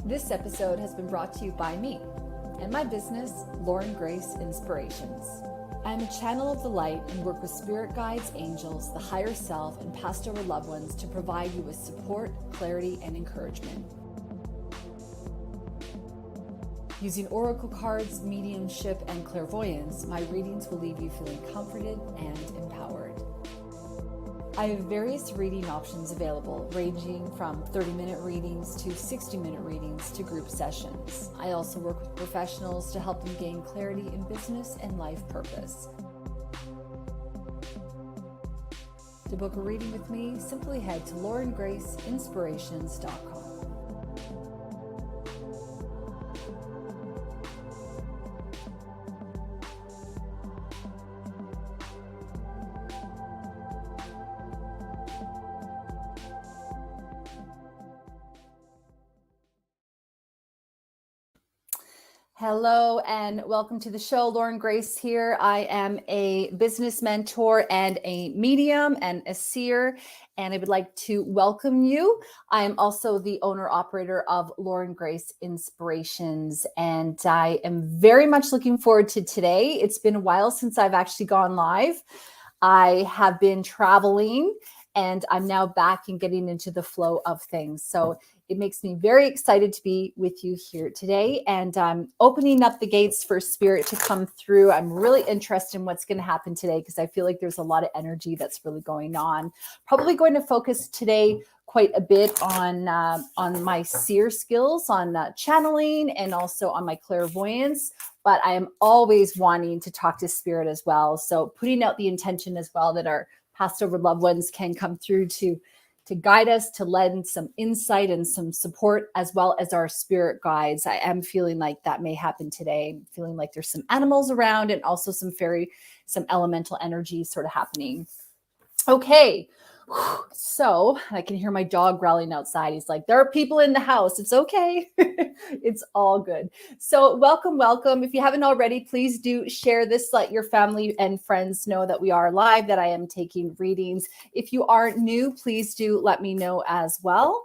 This episode has been brought to you by me and my business, Lauren Grace Inspirations. I am a channel of the light and work with spirit guides, angels, the higher self, and passed over loved ones to provide you with support, clarity, and encouragement. Using oracle cards, mediumship, and clairvoyance, my readings will leave you feeling comforted and empowered. I have various reading options available, ranging from 30-minute readings to 60-minute readings to group sessions. I also work with professionals to help them gain clarity in business and life purpose. To book a reading with me, simply head to laurengraceinspirations.com. Hello and welcome to the show. Lauren Grace here. I am a business mentor and a medium and a seer, and I would like to welcome you. I am also the owner operator of Lauren Grace Inspirations, and I am very much looking forward to today. It's been a while since I've actually gone live. I have been traveling and I'm now back and getting into the flow of things. So it makes me very excited to be with you here today, and I'm opening up the gates for spirit to come through. I'm really interested in what's going to happen today because I feel like there's a lot of energy that's really going on. Probably going to focus today quite a bit on my seer skills, on channeling, and also on my clairvoyance. But I am always wanting to talk to spirit as well. So putting out the intention as well that our passed over loved ones can come through to guide us, to lend some insight and some support, as well as our spirit guides. I am feeling like that may happen today. I'm feeling like there's some animals around and also some elemental energy sort of happening. Okay. So I can hear my dog growling outside. He's like, there are people in the house. It's okay. It's all good. So welcome. If you haven't already, please do share this. Let your family and friends know that we are live, that I am taking readings. If you are new, please do let me know as well.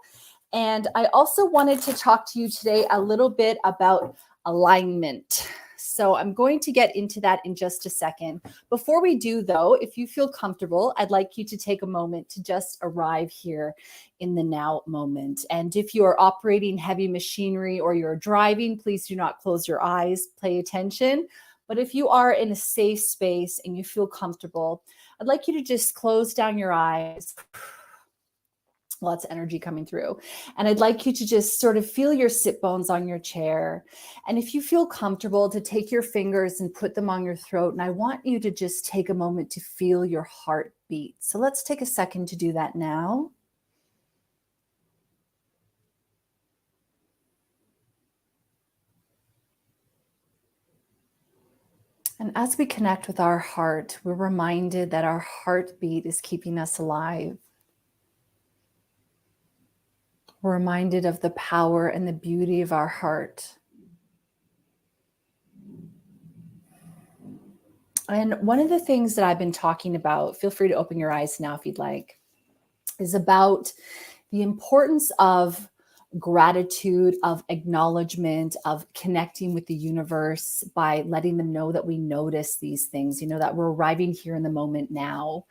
And I also wanted to talk to you today a little bit about alignment. So I'm going to get into that in just a second. Before we do, though, if you feel comfortable, I'd like you to take a moment to just arrive here in the now moment. And if you are operating heavy machinery or you're driving, please do not close your eyes, pay attention. But if you are in a safe space and you feel comfortable, I'd like you to just close down your eyes. Lots of energy coming through. And I'd like you to just sort of feel your sit bones on your chair. And if you feel comfortable, to take your fingers and put them on your throat. And I want you to just take a moment to feel your heartbeat. So let's take a second to do that now. And as we connect with our heart, we're reminded that our heartbeat is keeping us alive. We're reminded of the power and the beauty of our heart. And one of the things that I've been talking about, feel free to open your eyes now if you'd like, is about the importance of gratitude, of acknowledgement, of connecting with the universe by letting them know that we notice these things, that we're arriving here in the moment now.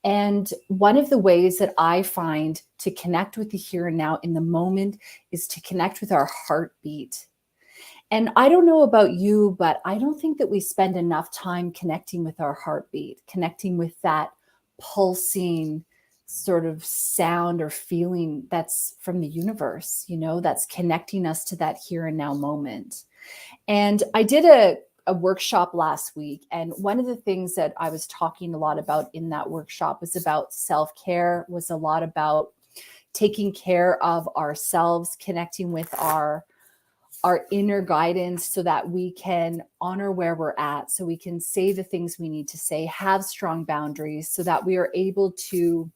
And one of the ways that I find to connect with the here and now in the moment is to connect with our heartbeat. And I don't know about you, but I don't think that we spend enough time connecting with our heartbeat, connecting with that pulsing sort of sound or feeling that's from the universe, that's connecting us to that here and now moment. And I did a workshop last week. And one of the things that I was talking a lot about in that workshop was about self-care, was a lot about taking care of ourselves, connecting with our inner guidance so that we can honor where we're at, so we can say the things we need to say, have strong boundaries so that we are able to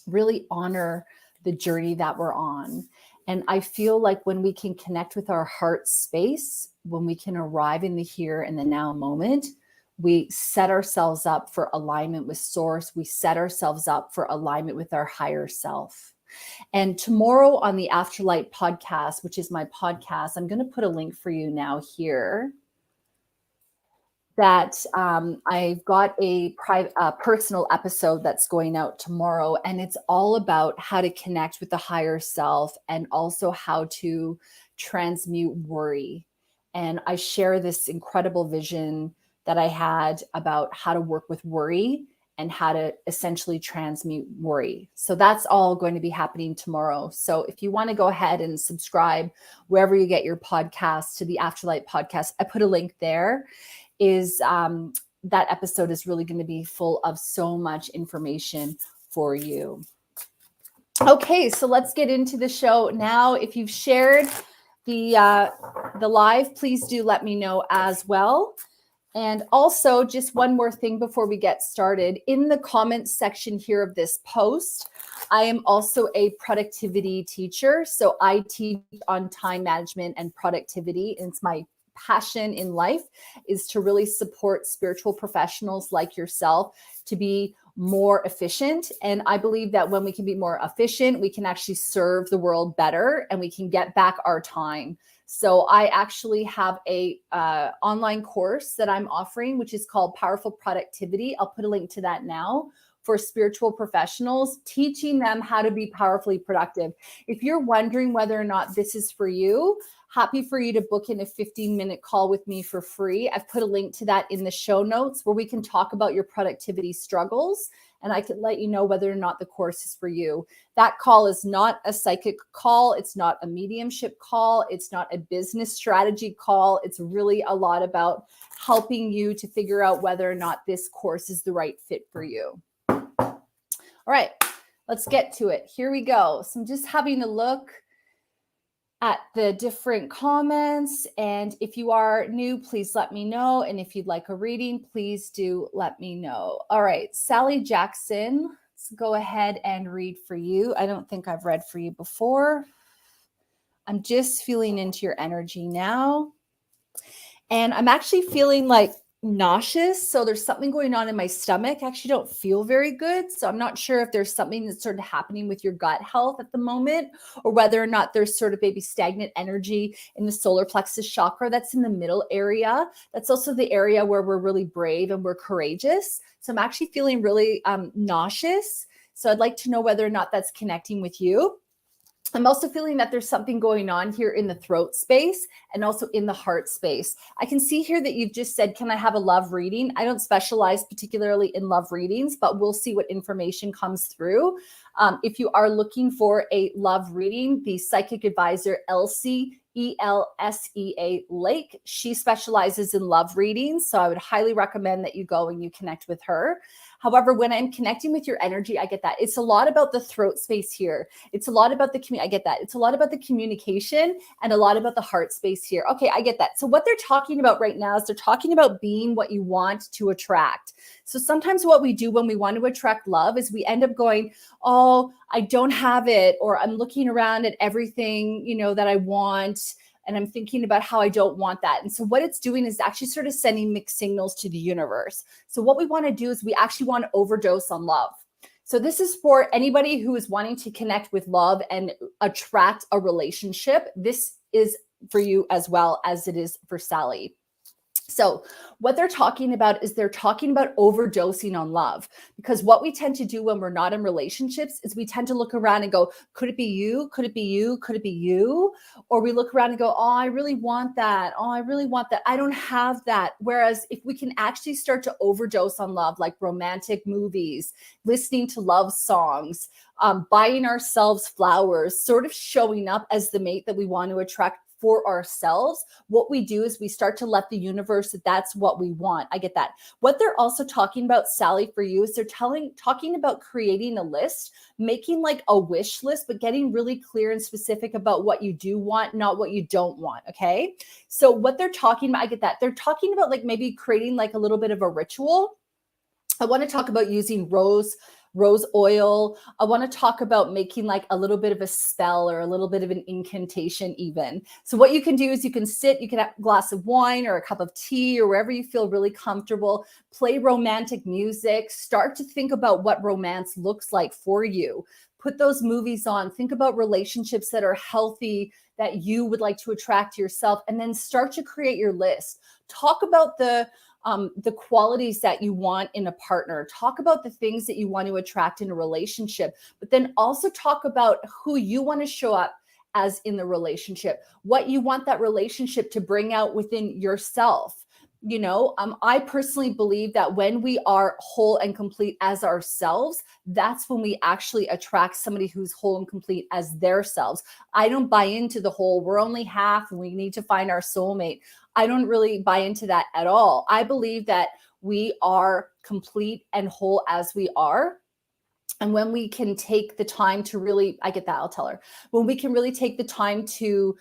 really honor the journey that we're on. And I feel like when we can connect with our heart space, when we can arrive in the here and the now moment, we set ourselves up for alignment with source. We set ourselves up for alignment with our higher self. And tomorrow on the Afterlight podcast, which is my podcast, I'm going to put a link for you now here, that I've got a private, personal episode that's going out tomorrow, and it's all about how to connect with the higher self and also how to transmute worry. And I share this incredible vision that I had about how to work with worry and how to essentially transmute worry. So that's all going to be happening tomorrow. So if you want to go ahead and subscribe wherever you get your podcast to the Afterlight podcast, I put a link there. That episode is really going to be full of so much information for you. Okay, so let's get into the show now. If you've shared the live, please do let me know as well. And also, just one more thing before we get started. In the comments section here of this post, I am also a productivity teacher. So I teach on time management and productivity. And it's my passion in life is to really support spiritual professionals like yourself to be more efficient. And I believe that when we can be more efficient, we can actually serve the world better and we can get back our time. So I actually have a online course that I'm offering, which is called Powerful Productivity. I'll put a link to that now, for spiritual professionals, teaching them how to be powerfully productive. If you're wondering whether or not this is for you, happy for you to book in a 15-minute call with me for free. I've put a link to that in the show notes where we can talk about your productivity struggles, and I can let you know whether or not the course is for you. That call is not a psychic call. It's not a mediumship call. It's not a business strategy call. It's really a lot about helping you to figure out whether or not this course is the right fit for you. All right, let's get to it. Here we go. So I'm just having a look at the different comments. And if you are new, please let me know. And if you'd like a reading, please do let me know. All right, Sally Jackson, let's go ahead and read for you. I don't think I've read for you before. I'm just feeling into your energy now. And I'm actually feeling like nauseous. So there's something going on in my stomach. I actually don't feel very good. So I'm not sure if there's something that's sort of happening with your gut health at the moment, or whether or not there's sort of maybe stagnant energy in the solar plexus chakra. That's in the middle area. That's also the area where we're really brave and we're courageous. So I'm actually feeling really nauseous. So I'd like to know whether or not that's connecting with you. I'm also feeling that there's something going on here in the throat space and also in the heart space. I can see here that you've just said, can I have a love reading? I don't specialize particularly in love readings, but we'll see what information comes through. If you are looking for a love reading, the psychic advisor, Elsie, ELSEA Lake, she specializes in love readings. So I would highly recommend that you go and you connect with her. However, when I'm connecting with your energy, I get that. It's a lot about the throat space here. It's a lot about I get that. It's a lot about the communication and a lot about the heart space here. Okay, I get that. So what they're talking about right now is they're talking about being what you want to attract. So sometimes what we do when we want to attract love is we end up going, oh, I don't have it, or I'm looking around at everything, that I want, and I'm thinking about how I don't want that. And so what it's doing is actually sort of sending mixed signals to the universe. So what we want to do is we actually want to overdose on love. So this is for anybody who is wanting to connect with love and attract a relationship. This is for you as well as it is for Sally. So what they're talking about is they're talking about overdosing on love, because what we tend to do when we're not in relationships is we tend to look around and go, could it be you? Could it be you? Could it be you? Or we look around and go, oh, I really want that. Oh, I really want that. I don't have that. Whereas if we can actually start to overdose on love, like romantic movies, listening to love songs, buying ourselves flowers, sort of showing up as the mate that we want to attract for ourselves, what we do is we start to let the universe that that's what we want. I get that. What they're also talking about, Sally, for you is they're talking about creating a list, making like a wish list, but getting really clear and specific about what you do want, not what you don't want. Okay. So what they're talking about, I get that. They're talking about like maybe creating like a little bit of a ritual. I want to talk about using rose rose oil. I want to talk about making like a little bit of a spell or a little bit of an incantation even. So what you can do is you can sit, you can have a glass of wine or a cup of tea or wherever you feel really comfortable, play romantic music, start to think about what romance looks like for you. Put those movies on, think about relationships that are healthy, that you would like to attract to yourself, and then start to create your list. Talk about the qualities that you want in a partner. Talk about the things that you want to attract in a relationship, but then also talk about who you want to show up as in the relationship, what you want that relationship to bring out within yourself. I personally believe that when we are whole and complete as ourselves, that's when we actually attract somebody who's whole and complete as their selves. I don't buy into the whole, we're only half and we need to find our soulmate. I don't really buy into that at all. I believe that we are complete and whole as we are. And when we can take the time to really, I get that, I'll tell her, when we can really take the time to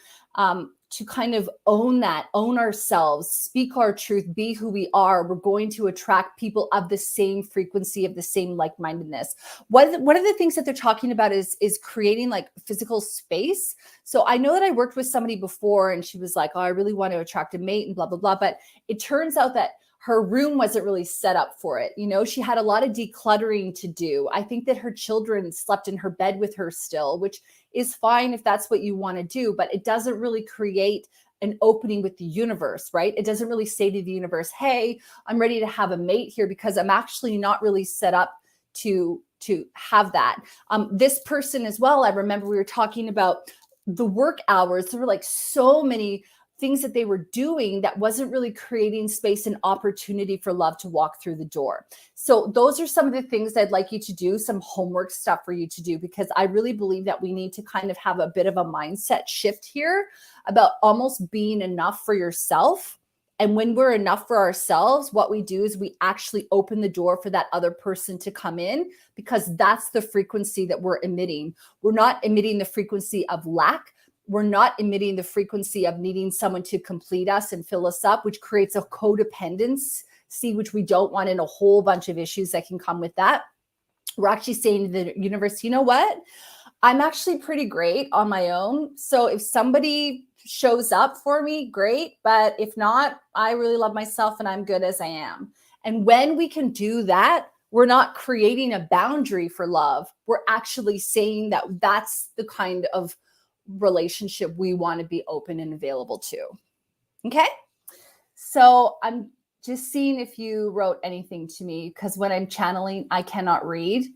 kind of own ourselves, speak our truth, be who we are, we're going to attract people of the same frequency, of the same like-mindedness. One of the things that they're talking about is creating like physical space. So I know that I worked with somebody before and she was like, oh, I really want to attract a mate and blah, blah, blah. But it turns out that her room wasn't really set up for it. She had a lot of decluttering to do. I think that her children slept in her bed with her still, which is fine if that's what you want to do, but it doesn't really create an opening with the universe, right? It doesn't really say to the universe, hey, I'm ready to have a mate here because I'm actually not really set up to have that. This person as well, I remember we were talking about the work hours. There were like so many things that they were doing that wasn't really creating space and opportunity for love to walk through the door. So those are some of the things I'd like you to do, some homework stuff for you to do, because I really believe that we need to kind of have a bit of a mindset shift here about almost being enough for yourself. And when we're enough for ourselves, what we do is we actually open the door for that other person to come in, because that's the frequency that we're emitting. We're not emitting the frequency of lack. We're not emitting the frequency of needing someone to complete us and fill us up, which creates a codependence, which we don't want, and a whole bunch of issues that can come with that. We're actually saying to the universe, you know what? I'm actually pretty great on my own. So if somebody shows up for me, great. But if not, I really love myself and I'm good as I am. And when we can do that, we're not creating a boundary for love. We're actually saying that that's the kind of relationship we want to be open and available to. Okay. So I'm just seeing if you wrote anything to me, because when I'm channeling, I cannot read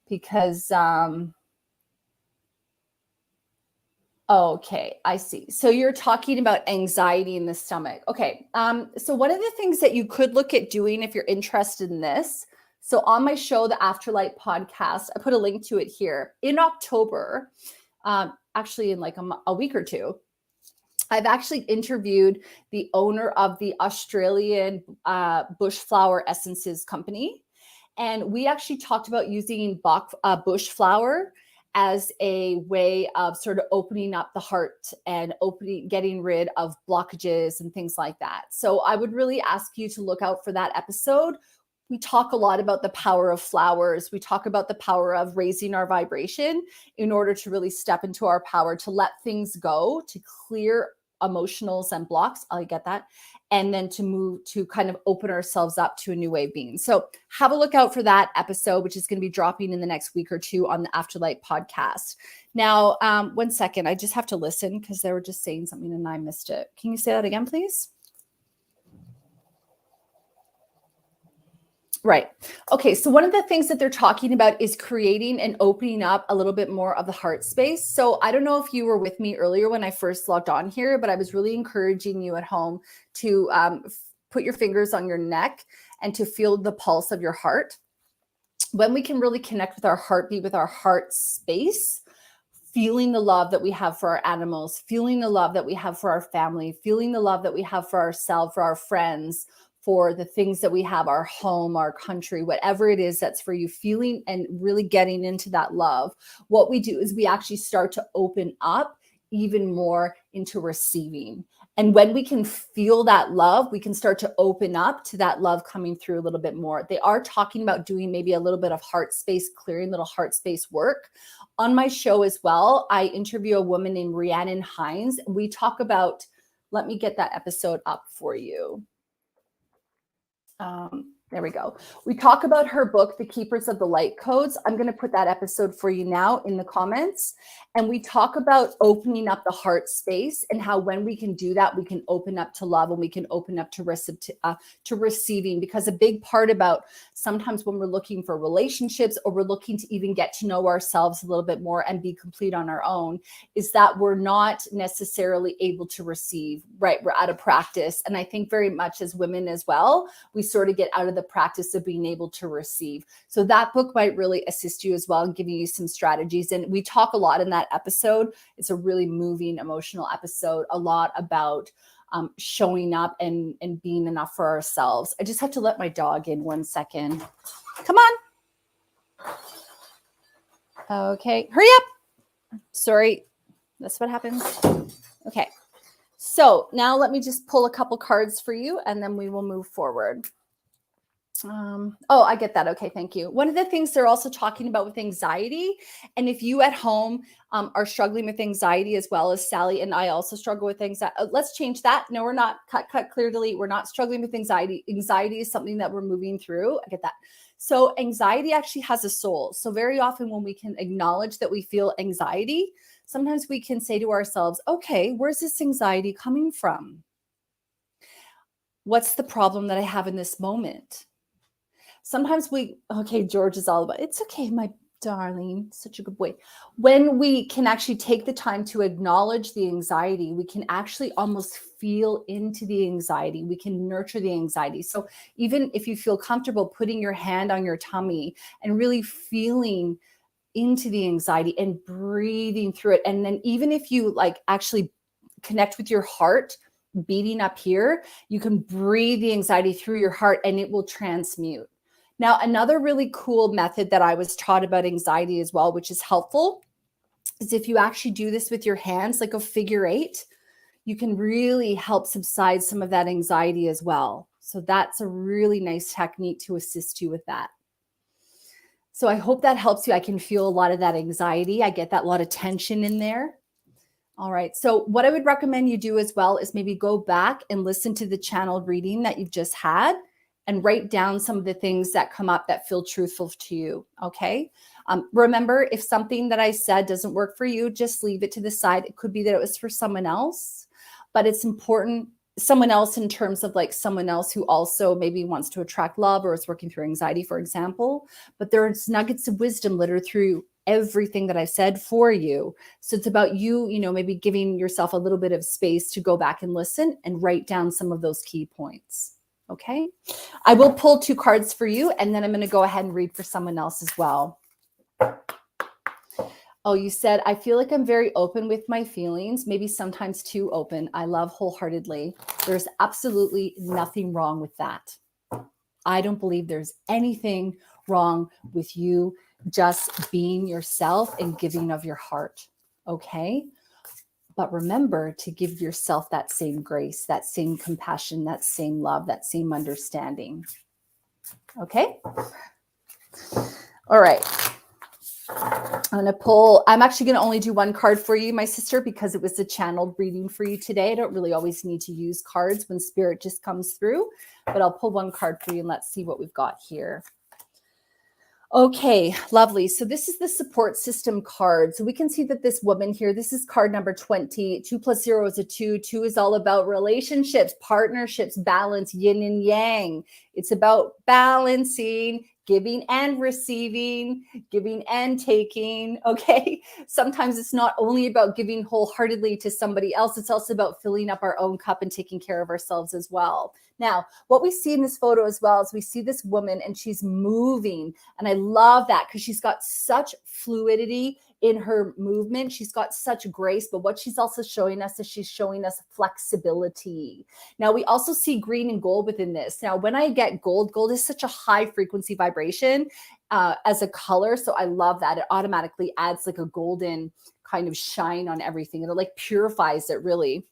because, okay, I see. So you're talking about anxiety in the stomach. Okay. So one of the things that you could look at doing if you're interested in this. So on my show, the Afterlight podcast, I put a link to it here. In October, actually in like a week or two, I've actually interviewed the owner of the Australian bush flower essences company. And we actually talked about using bush flower as a way of sort of opening up the heart and getting rid of blockages and things like that. So I would really ask you to look out for that episode. We talk a lot about the power of flowers. We talk about the power of raising our vibration in order to really step into our power, to let things go, to clear emotionals and blocks. I get that. And then to move to kind of open ourselves up to a new way of being. So have a look out for that episode, which is going to be dropping in the next week or two on the Afterlight podcast. Now, 1 second. I just have to listen because they were just saying something and I missed it. Can you say that again, please? Right. Okay. So one of the things that they're talking about is creating and opening up a little bit more of the heart space. So I don't know if you were with me earlier when I first logged on here, but I was really encouraging you at home to put your fingers on your neck and to feel the pulse of your heart. When we can really connect with our heartbeat, with our heart space, feeling the love that we have for our animals, feeling the love that we have for our family, feeling the love that we have for ourselves, for our friends, for the things that we have, our home, our country, whatever it is that's for you, feeling and really getting into that love. What we do is we actually start to open up even more into receiving. And when we can feel that love, we can start to open up to that love coming through a little bit more. They are talking about doing maybe a little bit of heart space clearing, little heart space work. On my show as well, I interview a woman named Rhiannon Hines. We talk about, let me get that episode up for you. There we go. We talk about her book, The Keepers of the Light Codes. I'm going to put that episode for you now in the comments. And we talk about opening up the heart space and how when we can do that, we can open up to love and we can open up to receiving. Because a big part about sometimes when we're looking for relationships or we're looking to even get to know ourselves a little bit more and be complete on our own is that we're not necessarily able to receive, right? We're out of practice. And I think very much as women as well, we sort of get out of the practice of being able to receive. So that book might really assist you as well and giving you some strategies. And we talk a lot in that episode. It's a really moving, emotional episode, a lot about showing up and being enough for ourselves. I just have to let my dog in 1 second. Come on. Okay, hurry up. Sorry, that's what happens. Okay, so now let me just pull a couple cards for you and then we will move forward. Oh, I get that. Okay, thank you. One of the things they're also talking about with anxiety, and if you at home are struggling with anxiety as well as Sally and I also struggle with anxiety, let's change that. No, we're not. Cut, clear, delete. We're not struggling with anxiety. Anxiety is something that we're moving through. I get that. So anxiety actually has a soul. So very often when we can acknowledge that we feel anxiety, sometimes we can say to ourselves, okay, where's this anxiety coming from? What's the problem that I have in this moment? Sometimes George is all about, it's okay, my darling, such a good boy. When we can actually take the time to acknowledge the anxiety, we can actually almost feel into the anxiety. We can nurture the anxiety. So even if you feel comfortable putting your hand on your tummy and really feeling into the anxiety and breathing through it. And then even if you actually connect with your heart beating up here, you can breathe the anxiety through your heart and it will transmute. Now, another really cool method that I was taught about anxiety as well, which is helpful, is if you actually do this with your hands, like a figure 8, you can really help subside some of that anxiety as well. So that's a really nice technique to assist you with that. So I hope that helps you. I can feel a lot of that anxiety. I get that lot of tension in there. All right. So what I would recommend you do as well is maybe go back and listen to the channeled reading that you've just had and write down some of the things that come up that feel truthful to you. Okay. Remember, if something that I said doesn't work for you, just leave it to the side. It could be that it was for someone else, but it's important. Someone else in terms of someone else who also maybe wants to attract love or is working through anxiety, for example. But there's nuggets of wisdom littered through everything that I said for you. So it's about you, maybe giving yourself a little bit of space to go back and listen and write down some of those key points. Okay. I will pull 2 cards for you and then I'm going to go ahead and read for someone else as well. Oh, you said, I feel like I'm very open with my feelings, maybe sometimes too open. I love wholeheartedly. There's absolutely nothing wrong with that. I don't believe there's anything wrong with you just being yourself and giving of your heart. Okay. But remember to give yourself that same grace, that same compassion, that same love, that same understanding. Okay. All right. I'm actually going to only do 1 card for you, my sister, because it was a channeled reading for you today. I don't really always need to use cards when spirit just comes through, but I'll pull 1 card for you and let's see what we've got here. Okay, lovely. So this is the support system card. So we can see that this woman here, this is card number 20. 2 + 0 is a 2. 2 is all about relationships, partnerships, balance, yin and yang. It's about balancing, giving and receiving, giving and taking. Okay. Sometimes it's not only about giving wholeheartedly to somebody else. It's also about filling up our own cup and taking care of ourselves as well. Now, what we see in this photo as well is we see this woman and she's moving. And I love that because she's got such fluidity in her movement. She's got such grace, but what she's also showing us is she's showing us flexibility. Now, we also see green and gold within this. Now, when I get gold, gold is such a high frequency vibration as a color. So I love that. It automatically adds like a golden kind of shine on everything. It purifies it really.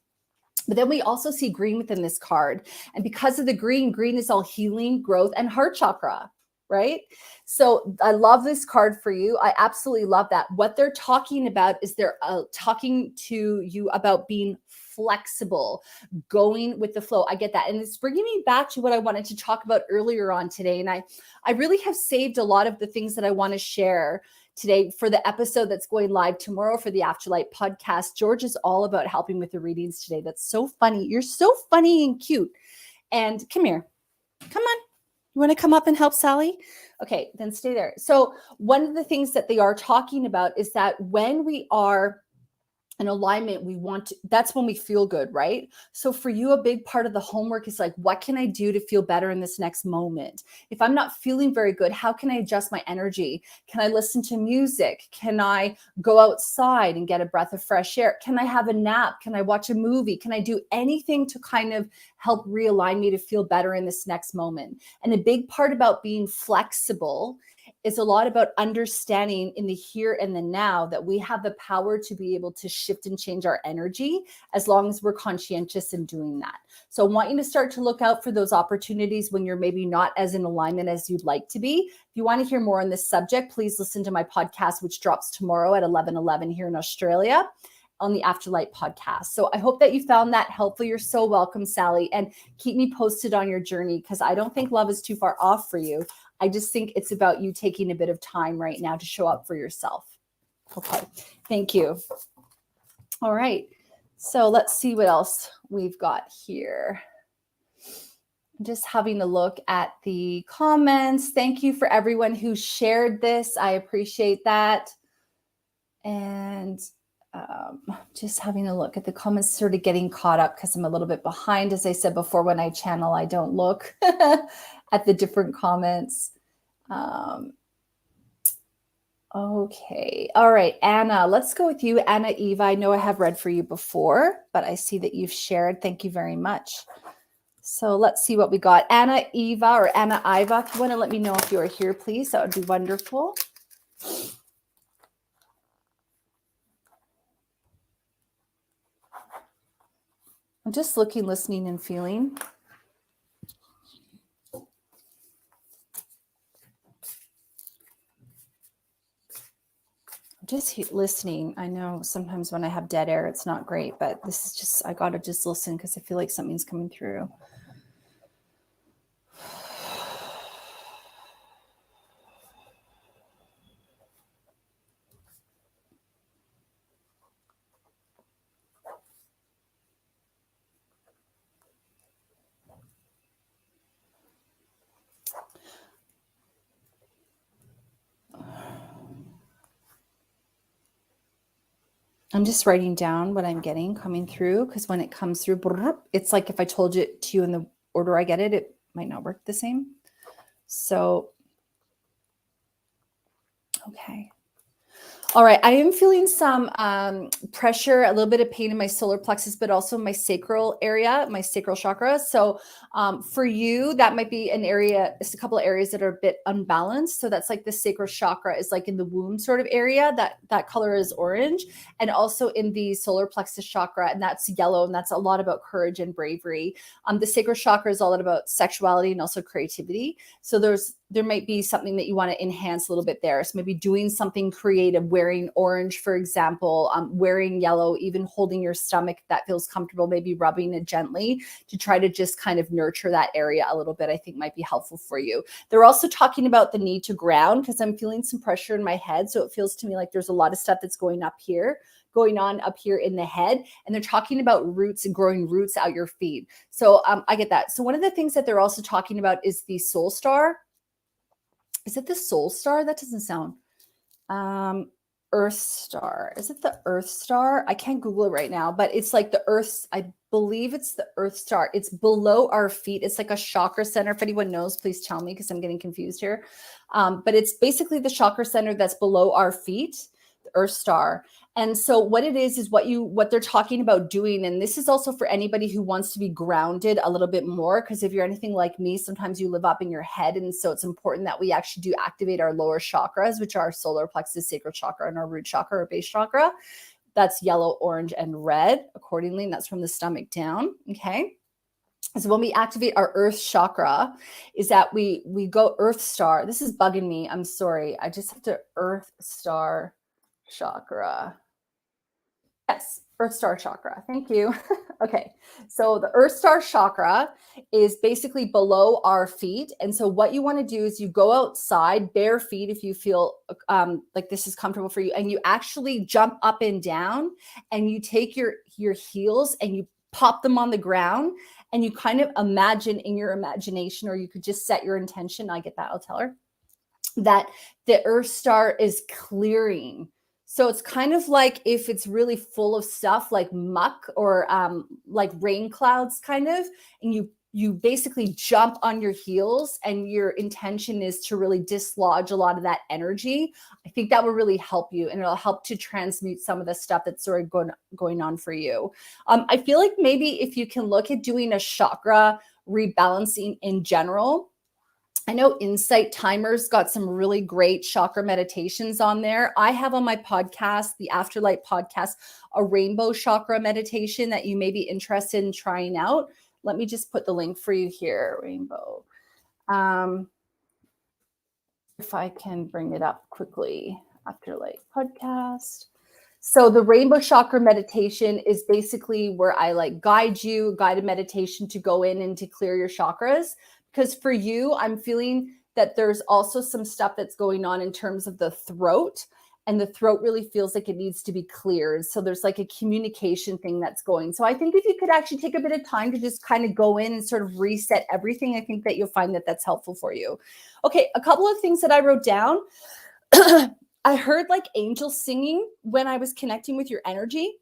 But then we also see green within this card. And because of the green, green is all healing, growth, and heart chakra, right? So I love this card for you. I absolutely love that. What they're talking about is they're talking to you about being flexible, going with the flow. I get that. And it's bringing me back to what I wanted to talk about earlier on today. And I really have saved a lot of the things that I want to share today for the episode that's going live tomorrow for the Afterlight podcast. George is all about helping with the readings today. That's so funny. You're so funny and cute. And come here. Come on. You want to come up and help Sally? Okay, then stay there. So one of the things that they are talking about is that when we are in alignment, that's when we feel good, right? So for you, a big part of the homework is like, what can I do to feel better in this next moment? If I'm not feeling very good, how can I adjust my energy? Can I listen to music? Can I go outside and get a breath of fresh air? Can I have a nap? Can I watch a movie? Can I do anything to kind of help realign me to feel better in this next moment? And a big part about being flexible is a lot about understanding in the here and the now that we have the power to be able to shift and change our energy as long as we're conscientious in doing that. So I want you to start to look out for those opportunities when you're maybe not as in alignment as you'd like to be. If you want to hear more on this subject, please listen to my podcast, which drops tomorrow at 11:11 here in Australia on the Afterlight podcast. So I hope that you found that helpful. You're so welcome, Sally. And keep me posted on your journey, because I don't think love is too far off for you. I just think it's about you taking a bit of time right now to show up for yourself. Okay, thank you. All right, so let's see what else we've got here. I'm just having a look at the comments. Thank you for everyone who shared this. I appreciate that. And just having a look at the comments, sort of getting caught up because I'm a little bit behind. As I said before, when I channel, I don't look at the different comments. Okay. All right, Anna, let's go with you. Anna Eva, I know I have read for you before, but I see that you've shared. Thank you very much. So let's see what we got. Anna Eva or Anna Iva, if you want to let me know if you are here, please, that would be wonderful. I'm just looking, listening, and feeling. Just listening. I know sometimes when I have dead air, it's not great, but this is just, I got to just listen because I feel like something's coming through. I'm just writing down what I'm getting coming through, because when it comes through, it's like if I told it to you in the order I get it, it might not work the same. So, okay. All right, I am feeling some pressure, a little bit of pain in my solar plexus, but also my sacral area, my sacral chakra. So for you, that might be an area, it's a couple of areas that are a bit unbalanced. So that's like the sacral chakra is like in the womb sort of area, that color is orange, and also in the solar plexus chakra, and that's yellow, and that's a lot about courage and bravery. The sacral chakra is all about sexuality and also creativity. So there might be something that you want to enhance a little bit there. So maybe doing something creative, wearing orange, for example, wearing yellow, even holding your stomach if that feels comfortable, maybe rubbing it gently to try to just kind of nurture that area a little bit, I think might be helpful for you. They're also talking about the need to ground, because I'm feeling some pressure in my head. So it feels to me like there's a lot of stuff that's going on up here in the head. And they're talking about roots and growing roots out your feet. So I get that. So one of the things that they're also talking about is the soul star. Is it the soul star? That doesn't sound. Earth star. Is it the Earth star? I can't Google it right now, but it's like the Earth. I believe it's the Earth star. It's below our feet. It's like a chakra center. If anyone knows, please tell me, because I'm getting confused here. But it's basically the chakra center that's below our feet, the Earth star. And so what it is what they're talking about doing. And this is also for anybody who wants to be grounded a little bit more, because if you're anything like me, sometimes you live up in your head. And so it's important that we actually do activate our lower chakras, which are our solar plexus, sacral chakra, and our root chakra or base chakra. That's yellow, orange, and red accordingly. And that's from the stomach down. Okay. So when we activate our earth chakra is that we go earth star. This is bugging me. I'm sorry. I just have to earth star chakra. Yes, earth star chakra. Thank you. Okay. So the earth star chakra is basically below our feet. And so what you want to do is you go outside bare feet if you feel like this is comfortable for you, and you actually jump up and down, and you take your heels and you pop them on the ground, and you kind of imagine in your imagination, or you could just set your intention. I get that. I'll tell her that the earth star is clearing. So it's kind of like if it's really full of stuff like muck or like rain clouds kind of, and you basically jump on your heels, and your intention is to really dislodge a lot of that energy. I think that will really help you, and it'll help to transmute some of the stuff that's sort of going on for you. I feel like maybe if you can look at doing a chakra rebalancing in general. I know Insight Timer's got some really great chakra meditations on there. I have on my podcast, the Afterlight podcast, a rainbow chakra meditation that you may be interested in trying out. Let me just put the link for you here, rainbow. If I can bring it up quickly, Afterlight podcast. So the rainbow chakra meditation is basically where I like guided meditation to go in and to clear your chakras. Because for you, I'm feeling that there's also some stuff that's going on in terms of the throat, and the throat really feels like it needs to be cleared. So there's like a communication thing that's going. So I think if you could actually take a bit of time to just kind of go in and sort of reset everything, I think that you'll find that that's helpful for you. Okay, a couple of things that I wrote down. I heard like angels singing when I was connecting with your energy.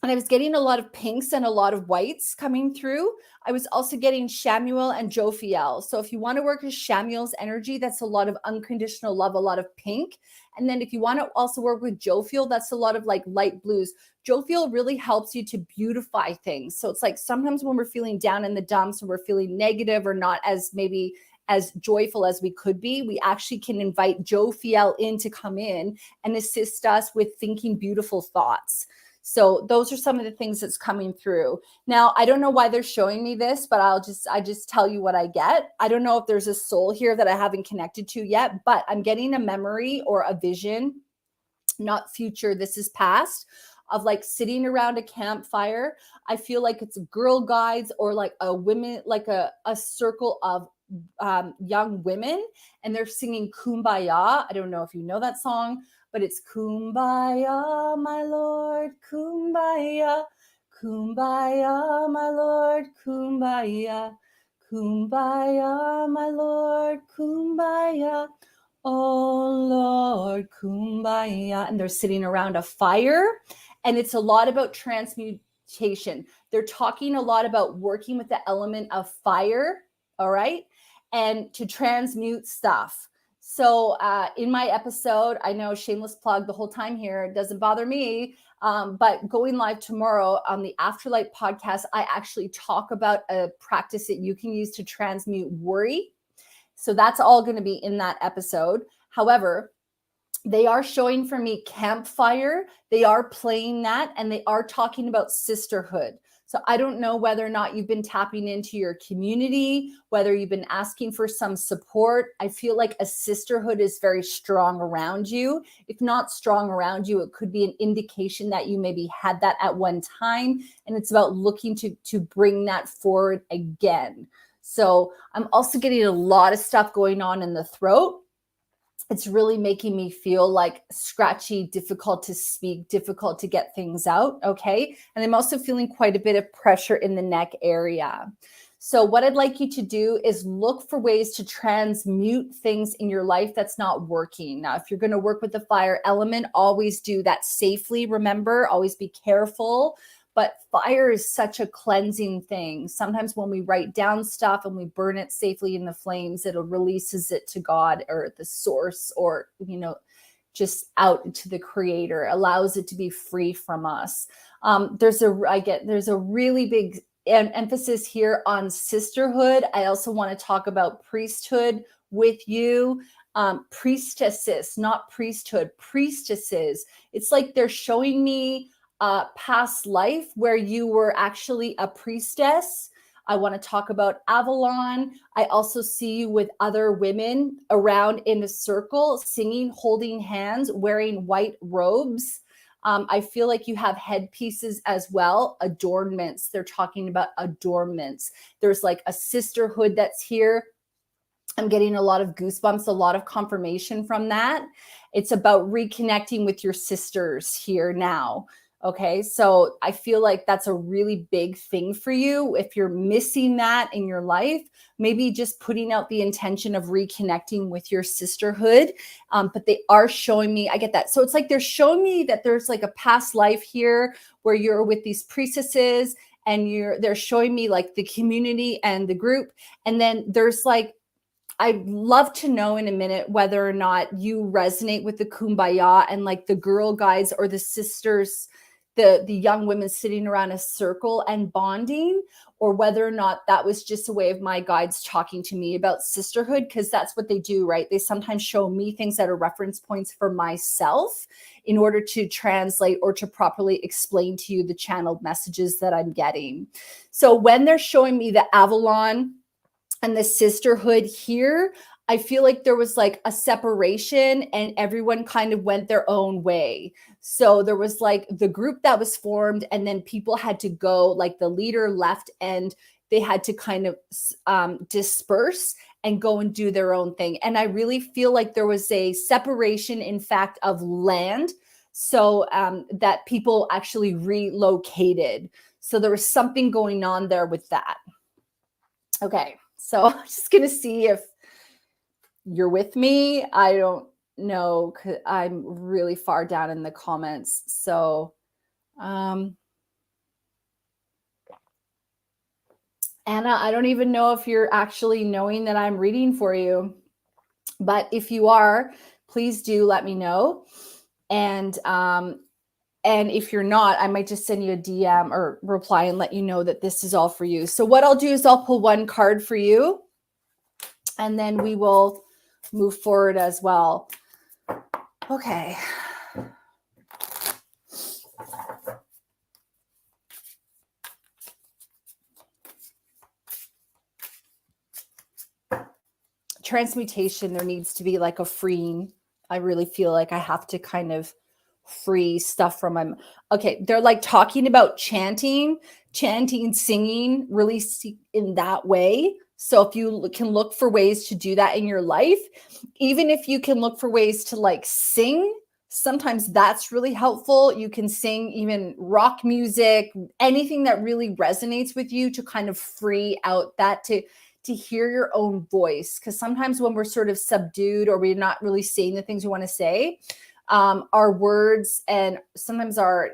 And I was getting a lot of pinks and a lot of whites coming through. I was also getting Shamuel and Jophiel. So if you want to work with Shamuel's energy, that's a lot of unconditional love, a lot of pink. And then if you want to also work with Jophiel, that's a lot of like light blues. Jophiel really helps you to beautify things. So it's like sometimes when we're feeling down in the dumps, or we're feeling negative, or not as maybe as joyful as we could be, we actually can invite Jophiel in to come in and assist us with thinking beautiful thoughts. So those are some of the things that's coming through. Now, I don't know why they're showing me this, but I just tell you what I get. I don't know if there's a soul here that I haven't connected to yet, but I'm getting a memory or a vision, not future, this is past, of like sitting around a campfire. I feel like it's Girl Guides, or like a women, like a circle of young women, and they're singing Kumbaya. I don't know if you know that song, but it's Kumbaya, my Lord, Kumbaya, Kumbaya, my Lord, Kumbaya, Kumbaya, my Lord, Kumbaya, oh Lord, Kumbaya. And they're sitting around a fire, and it's a lot about transmutation. They're talking a lot about working with the element of fire, all right, and to transmute stuff. So in my episode, I know, shameless plug the whole time here, it doesn't bother me, but going live tomorrow on the Afterlight podcast, I actually talk about a practice that you can use to transmute worry. So that's all going to be in that episode. However, they are showing for me campfire. They are playing that, and they are talking about sisterhood. So I don't know whether or not you've been tapping into your community, whether you've been asking for some support. I feel like a sisterhood is very strong around you. If not strong around you, it could be an indication that you maybe had that at one time, and it's about looking to bring that forward again. So I'm also getting a lot of stuff going on in the throat. It's really making me feel like scratchy, difficult to speak, difficult to get things out. Okay. And I'm also feeling quite a bit of pressure in the neck area. So what I'd like you to do is look for ways to transmute things in your life that's not working. Now, if you're going to work with the fire element, always do that safely. Remember, always be careful. But fire is such a cleansing thing. Sometimes when we write down stuff and we burn it safely in the flames, it releases it to God or the source, or, just out to the creator, allows it to be free from us. There's a really big emphasis here on sisterhood. I also want to talk about priesthood, with you. Priestesses, not priesthood, priestesses. It's like they're showing me a past life where you were actually a priestess. I want to talk about Avalon. I also see you with other women around in a circle, singing, holding hands, wearing white robes. I feel like you have headpieces as well, adornments. They're talking about adornments. There's like a sisterhood that's here. I'm getting a lot of goosebumps, a lot of confirmation from that. It's about reconnecting with your sisters here now. Okay, so I feel like that's a really big thing for you. If you're missing that in your life, maybe just putting out the intention of reconnecting with your sisterhood. But they are showing me, I get that. So it's like they're showing me that there's like a past life here where you're with these priestesses and they're showing me like the community and the group. And then there's like, I'd love to know in a minute whether or not you resonate with the kumbaya and like the girl guides or the sisters, the young women sitting around a circle and bonding, or whether or not that was just a way of my guides talking to me about sisterhood, because that's what they do, right? They sometimes show me things that are reference points for myself in order to translate or to properly explain to you the channeled messages that I'm getting. So when they're showing me the Avalon and the sisterhood here, I feel like there was like a separation and everyone kind of went their own way. So there was like the group that was formed and then people had to go, like the leader left and they had to kind of disperse and go and do their own thing. And I really feel like there was a separation, in fact, of land, so that people actually relocated. So there was something going on there with that. Okay, so I'm just going to see if you're with me. I don't know, 'cause I'm really far down in the comments. So, Anna, I don't even know if you're actually knowing that I'm reading for you, but if you are, please do let me know. And if you're not, I might just send you a DM or reply and let you know that this is all for you. So what I'll do is I'll pull one card for you and then we will move forward as well. Okay. Transmutation, there needs to be like a freeing. I really feel like I have to kind of free stuff from my, okay, they're like talking about chanting, singing, really in that way. So if you can look for ways to do that in your life, even if you can look for ways to like sing, sometimes that's really helpful. You can sing even rock music, anything that really resonates with you to kind of free out that, to hear your own voice. Because sometimes when we're sort of subdued or we're not really saying the things we want to say, our words and sometimes our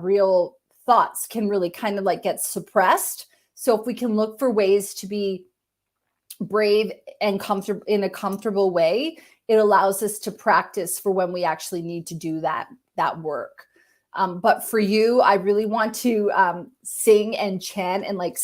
real thoughts can really kind of like get suppressed. So if we can look for ways to be brave and comfortable in a comfortable way, it allows us to practice for when we actually need to do that work. But for you, I really want to sing and chant and like,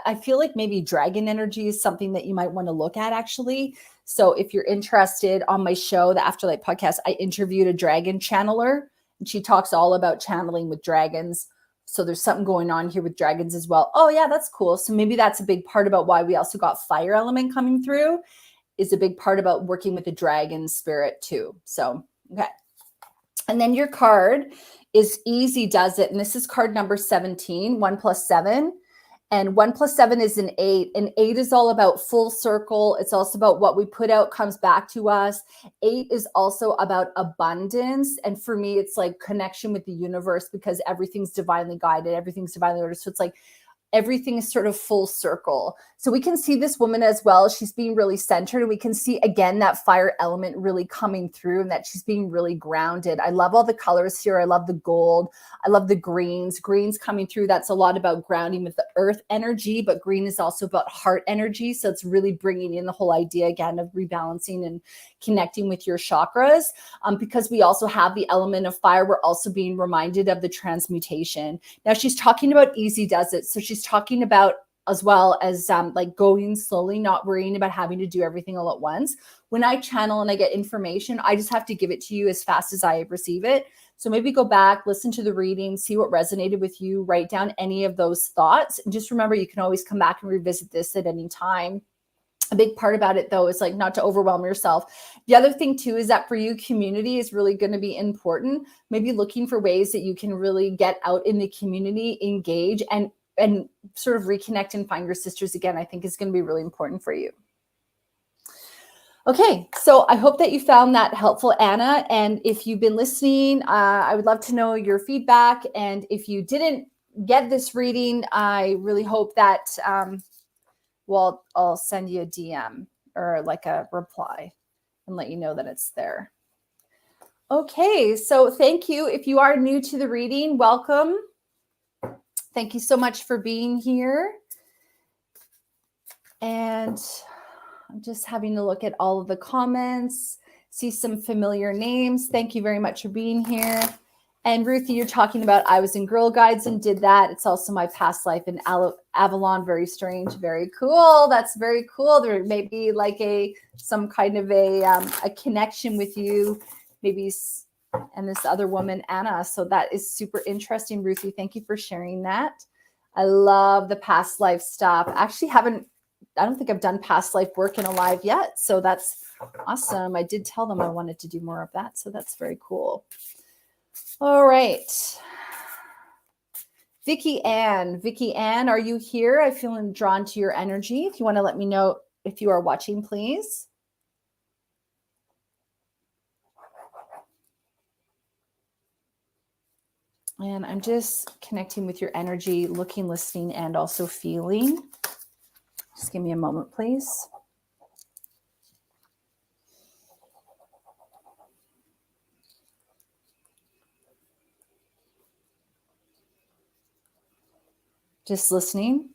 I feel like maybe dragon energy is something that you might want to look at actually. So if you're interested, on my show, the Afterlight podcast, I interviewed a dragon channeler and she talks all about channeling with dragons. So there's something going on here with dragons as well. Oh yeah, that's cool. So maybe that's a big part about why we also got fire element coming through, is a big part about working with the dragon spirit too. So, okay. And then your card is Easy Does It. And this is card number 17, 1 + 7. And 1 + 7 is an 8. And 8 is all about full circle. It's also about what we put out comes back to us. 8 is also about abundance. And for me, it's like connection with the universe because everything's divinely guided. Everything's divinely ordered. So it's like everything is sort of full circle. So we can see this woman as well. She's being really centered. And we can see, again, that fire element really coming through and that she's being really grounded. I love all the colors here. I love the gold. I love the greens. Greens coming through. That's a lot about grounding with the earth energy, but green is also about heart energy. So it's really bringing in the whole idea, again, of rebalancing and connecting with your chakras. Because we also have the element of fire, we're also being reminded of the transmutation. Now she's talking about Easy Does It. So she's talking about as well as like going slowly, not worrying about having to do everything all at once. When I channel and I get information, I just have to give it to you as fast as I receive it. So maybe go back, listen to the reading, see what resonated with you, write down any of those thoughts. And just remember, you can always come back and revisit this at any time. A big part about it, though, is like not to overwhelm yourself. The other thing, too, is that for you, community is really going to be important. Maybe looking for ways that you can really get out in the community, engage, and sort of reconnect and find your sisters again, I think is going to be really important for you. Okay, so I hope that you found that helpful, Anna. And if you've been listening, I would love to know your feedback. And if you didn't get this reading, I really hope that, well, I'll send you a DM or like a reply and let you know that it's there. Okay, so thank you. If you are new to the reading, welcome. Thank you so much for being here. And I'm just having a look at all of the comments, see some familiar names. Thank you very much for being here. And Ruthie, you're talking about I was in Girl Guides and did that. It's also my past life in Avalon. Very strange. Very cool. That's very cool. There may be like some kind of a connection with you, maybe, and this other woman, Anna. So that is super interesting, Ruthie. Thank you for sharing that. I love the past life stuff. Actually, I don't think I've done past life work in a live yet. So that's awesome. I did tell them I wanted to do more of that. So that's very cool. All right. Vicky Ann, are you here? I'm feeling drawn to your energy. If you want to let me know if you are watching, please. And I'm just connecting with your energy, looking, listening, and also feeling. Just give me a moment, please. Just listening.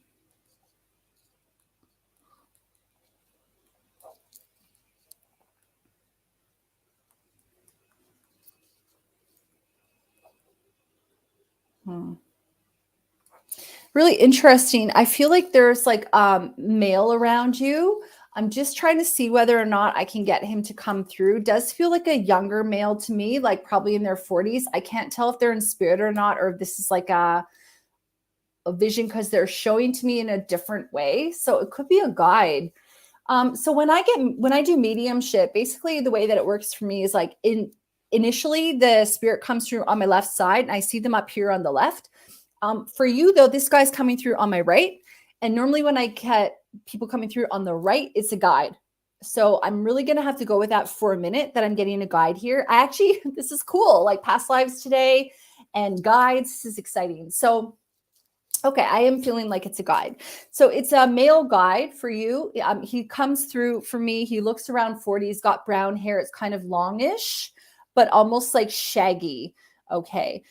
Really interesting. I feel like there's like male around you. I'm just trying to see whether or not I can get him to come through. Does feel like a younger male to me, like probably in their 40s. I can't tell if they're in spirit or not, or if this is like a vision because they're showing to me in a different way. So it could be a guide. So when I do mediumship, basically the way that it works for me is like initially the spirit comes through on my left side and I see them up here on the left. For you though, this guy's coming through on my right. And normally when I get people coming through on the right, it's a guide. So I'm really going to have to go with that for a minute that I'm getting a guide here. This is cool. Like past lives today and guides. This is exciting. So, okay, I am feeling like it's a guide. So it's a male guide for you. He comes through for me. He looks around 40. He's got brown hair. It's kind of longish, but almost like shaggy. Okay.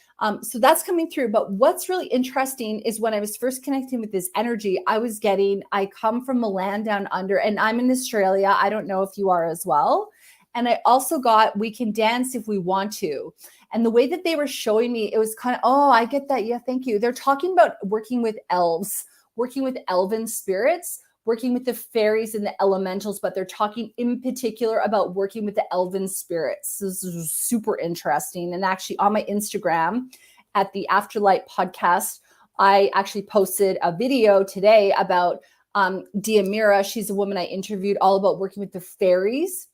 So that's coming through. But what's really interesting is when I was first connecting with this energy, I come from a land down under, and I'm in Australia. I don't know if you are as well. And I also got, we can dance if we want to. And the way that they were showing me, it was kind of, oh, I get that. Yeah, thank you. They're talking about working with elves, working with elven spirits, working with the fairies and the elementals, but they're talking in particular about working with the elven spirits. This is super interesting. And actually on my Instagram at the Afterlight podcast, I actually posted a video today about Diamira. She's a woman I interviewed all about working with the fairies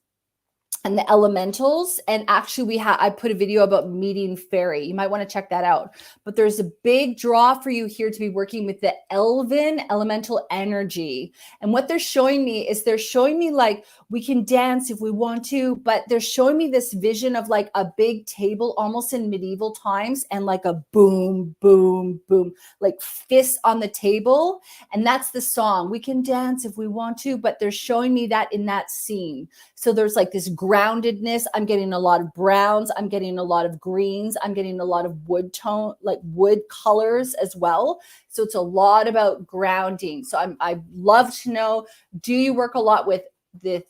and the elementals. And actually I put a video about meeting fairy. You might want to check that out. But there's a big draw for you here to be working with the elven elemental energy. And what they're showing me is like, we can dance if we want to, but they're showing me this vision of like a big table, almost in medieval times, and like a boom, boom, boom, like fists on the table. And that's the song. We can dance if we want to, but they're showing me that in that scene. So there's like this groundedness. I'm getting a lot of browns. I'm getting a lot of greens. I'm getting a lot of wood tone, like wood colors as well. So it's a lot about grounding. So I'd love to know, do you work a lot with the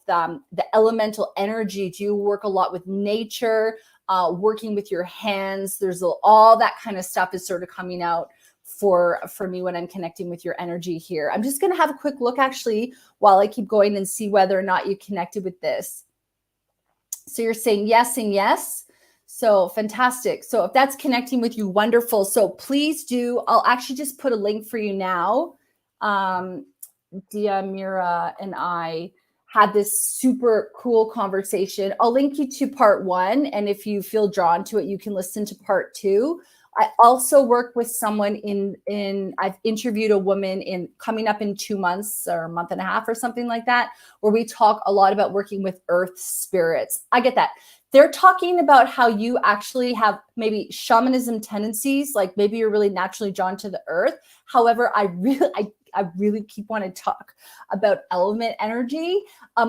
elemental energy? Do you work a lot with nature, working with your hands? There's all that kind of stuff is sort of coming out for me when I'm connecting with your energy here. I'm just going to have a quick look actually while I keep going and see whether or not you connected with this. So you're saying yes and yes. So fantastic. So if that's connecting with you, wonderful. So please do. I'll actually just put a link for you now. Dia, Mira, and I had this super cool conversation. I'll link you to part 1. And if you feel drawn to it, you can listen to part 2. I also work with someone I've interviewed a woman coming up in 2 months or a month and a half or something like that, where we talk a lot about working with earth spirits. I get that. They're talking about how you actually have maybe shamanism tendencies, like maybe you're really naturally drawn to the earth. However, I really keep wanting to talk about element energy.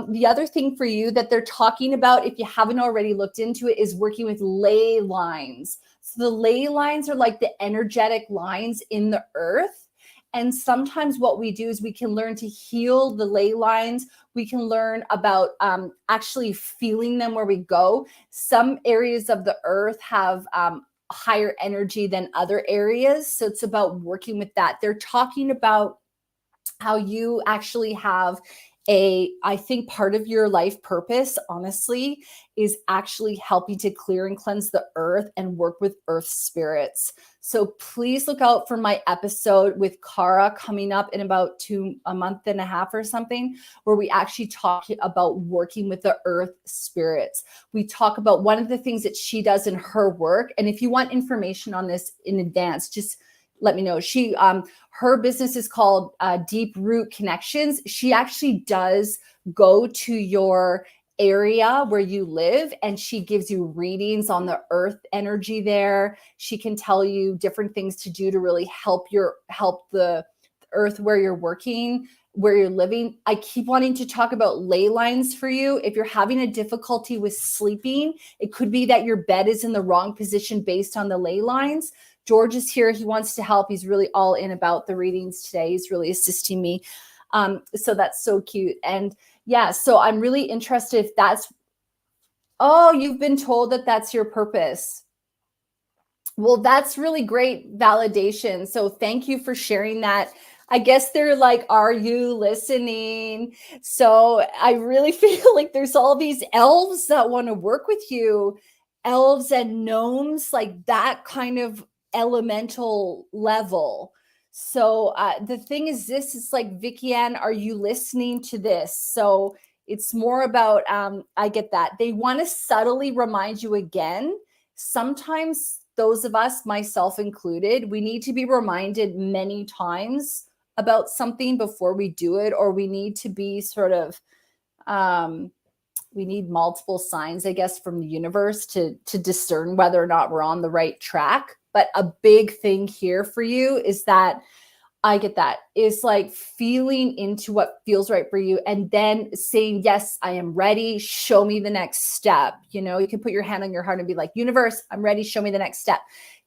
The other thing for you that they're talking about, if you haven't already looked into it, is working with ley lines. So the ley lines are like the energetic lines in the earth. And sometimes what we do is we can learn to heal the ley lines. We can learn about actually feeling them where we go. Some areas of the earth have higher energy than other areas. So it's about working with that. They're talking about how you actually have I think part of your life purpose, honestly, is actually helping to clear and cleanse the earth and work with earth spirits. So please look out for my episode with Cara coming up in about a month and a half or something, where we actually talk about working with the earth spirits. We talk about one of the things that she does in her work. And if you want information on this in advance, just let me know. Her business is called Deep Root Connections. She actually does go to your area where you live, and she gives you readings on the earth energy there. She can tell you different things to do to really help the earth where you're working, where you're living. I keep wanting to talk about ley lines for you. If you're having a difficulty with sleeping, it could be that your bed is in the wrong position based on the ley lines. George is here. He wants to help. He's really all in about the readings today. He's really assisting me. So that's so cute. And yeah, so I'm really interested if you've been told that that's your purpose. Well, that's really great validation. So thank you for sharing that. I guess they're like, are you listening? So I really feel like there's all these elves that want to work with you, elves and gnomes, like that kind of elemental level. So the thing is this, it's like, Vicky Ann, are you listening to this? So it's more about, I get that. They want to subtly remind you again. Sometimes those of us, myself included, we need to be reminded many times about something before we do it, or we need to be sort of, we need multiple signs, I guess, from the universe to discern whether or not we're on the right track. But a big thing here for you is that, I get that, is like feeling into what feels right for you and then saying, yes, I am ready. Show me the next step. You know, you can put your hand on your heart and be like, universe, I'm ready. Show me the next step.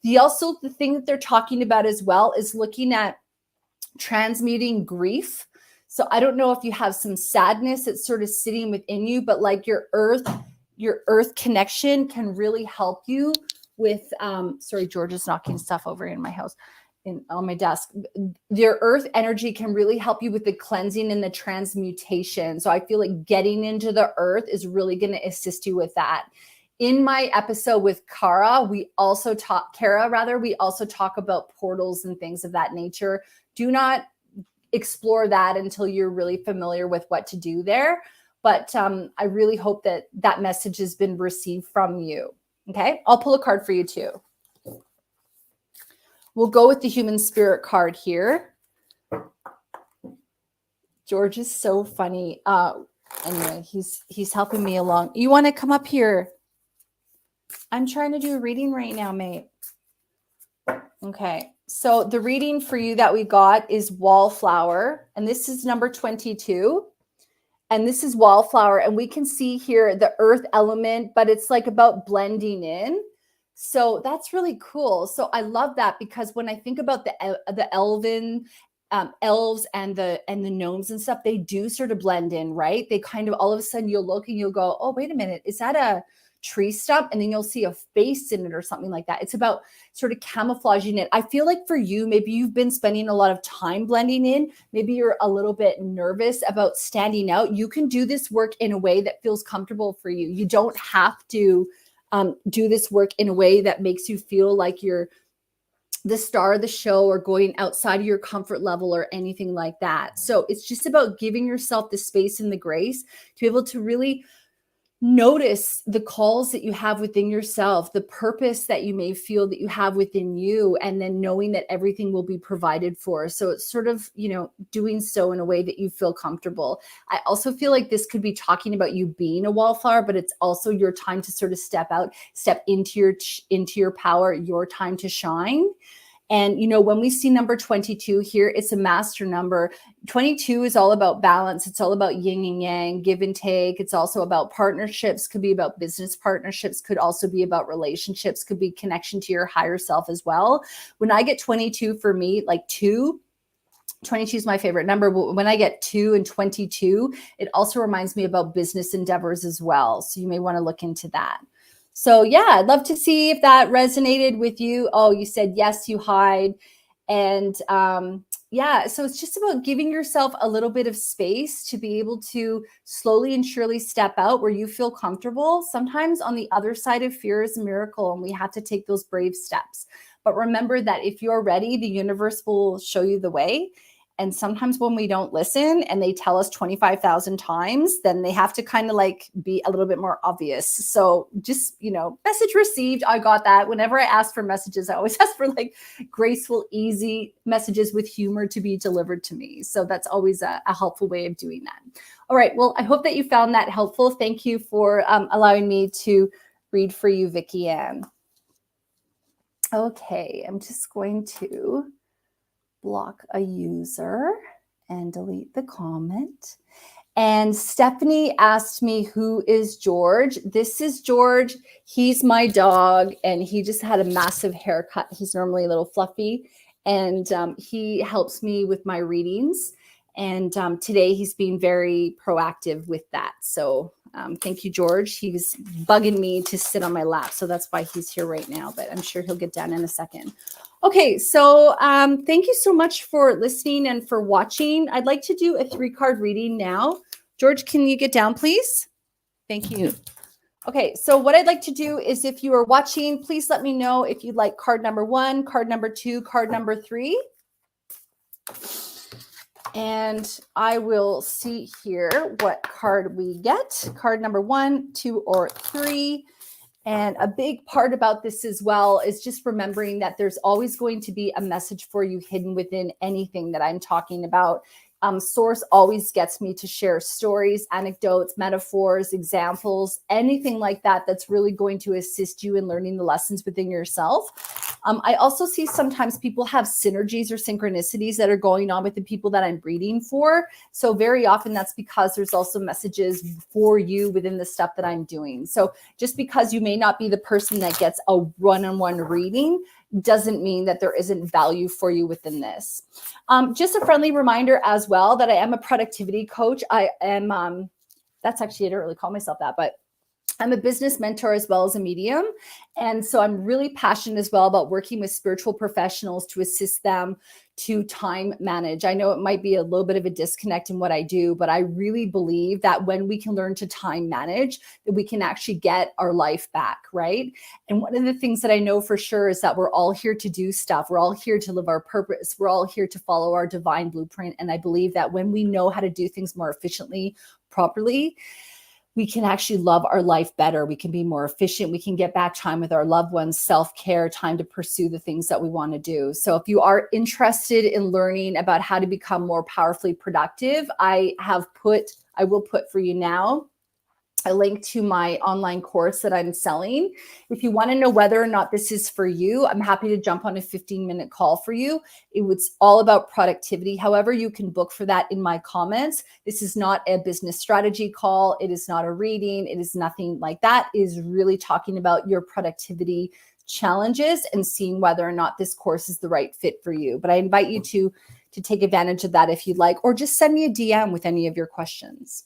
The thing that they're talking about as well is looking at transmuting grief. So I don't know if you have some sadness that's sort of sitting within you, but like your earth connection can really help you with, sorry, George is knocking stuff over in my house, on my desk. Your earth energy can really help you with the cleansing and the transmutation. So I feel like getting into the earth is really going to assist you with that. In my episode with Cara, we also talk about portals and things of that nature. Do not explore that until you're really familiar with what to do there. But I really hope that that message has been received from you. Okay, I'll pull a card for you too. We'll go with the human spirit card here. George is so funny. Anyway, he's helping me along. You want to come up here? I'm trying to do a reading right now, mate. Okay, so the reading for you that we got is Wallflower, and this is number 22. And this is Wallflower, and we can see here the earth element, but it's like about blending in. So that's really cool. So I love that, because when I think about the elven elves and the gnomes and stuff, they do sort of blend in, right? They kind of, all of a sudden you'll look and you'll go, oh, wait a minute, is that a tree stump, and then you'll see a face in it or something like that. It's about sort of camouflaging it. I feel like for you, maybe you've been spending a lot of time blending in. Maybe you're a little bit nervous about standing out. You can do this work in a way that feels comfortable for you. You don't have to do this work in a way that makes you feel like you're the star of the show or going outside of your comfort level or anything like that. So it's just about giving yourself the space and the grace to be able to really notice the calls that you have within yourself, the purpose that you may feel that you have within you, and then knowing that everything will be provided for. So it's sort of, doing so in a way that you feel comfortable. I also feel like this could be talking about you being a wallflower, but it's also your time to sort of step into your power, your time to shine. And, when we see number 22 here, it's a master number. 22 is all about balance. It's all about yin and yang, give and take. It's also about partnerships, could be about business partnerships, could also be about relationships, could be connection to your higher self as well. When I get 22 for me, like 22 is my favorite number. But when I get 2 and 22, it also reminds me about business endeavors as well. So you may want to look into that. So yeah, I'd love to see if that resonated with you. Oh, you said, yes, you hide. And yeah, so it's just about giving yourself a little bit of space to be able to slowly and surely step out where you feel comfortable. Sometimes on the other side of fear is a miracle, and we have to take those brave steps. But remember that if you're ready, the universe will show you the way. And sometimes when we don't listen and they tell us 25,000 times, then they have to kind of like be a little bit more obvious. So just, message received. I got that. Whenever I ask for messages, I always ask for like graceful, easy messages with humor to be delivered to me. So that's always a helpful way of doing that. All right. Well, I hope that you found that helpful. Thank you for allowing me to read for you, Vicki Ann. Okay. I'm just going to block a user and delete the comment. And Stephanie asked me, who is George? This is George. He's my dog, and he just had a massive haircut. He's normally a little fluffy, and he helps me with my readings. And today he's being very proactive with that. So thank you, George. He was bugging me to sit on my lap. So that's why he's here right now, but I'm sure he'll get down in a second. Okay, so thank you so much for listening and for watching. I'd like to do a 3-card reading now. George, can you get down, please? Thank you. Okay, so what I'd like to do is, if you are watching, please let me know if you'd like card number 1, card number 2, card number 3. And I will see here what card we get. Card number 1, 2, or 3. And a big part about this as well is just remembering that there's always going to be a message for you hidden within anything that I'm talking about. Source always gets me to share stories, anecdotes, metaphors, examples, anything like that that's really going to assist you in learning the lessons within yourself. I also see sometimes people have synergies or synchronicities that are going on with the people that I'm reading for. So very often that's because there's also messages for you within the stuff that I'm doing. So just because you may not be the person that gets a one-on-one reading doesn't mean that there isn't value for you within this. Just a friendly reminder as well that I am a productivity coach. I am, that's actually, I don't really call myself that, but I'm a business mentor as well as a medium. And so I'm really passionate as well about working with spiritual professionals to assist them to time manage. I know it might be a little bit of a disconnect in what I do, but I really believe that when we can learn to time manage, that we can actually get our life back, right? And one of the things that I know for sure is that we're all here to do stuff. We're all here to live our purpose. We're all here to follow our divine blueprint. And I believe that when we know how to do things more efficiently, properly, we can actually love our life better. We can be more efficient. We can get back time with our loved ones, self-care, time to pursue the things that we want to do. So if you are interested in learning about how to become more powerfully productive, I will put for you now a link to my online course that I'm selling. If you want to know whether or not this is for you, I'm happy to jump on a 15-minute call for you. It was all about productivity. However, you can book for that in my comments. This is not a business strategy call. It is not a reading. It is nothing like that. It is really talking about your productivity challenges and seeing whether or not this course is the right fit for you. But I invite you to take advantage of that if you'd like, or just send me a DM with any of your questions.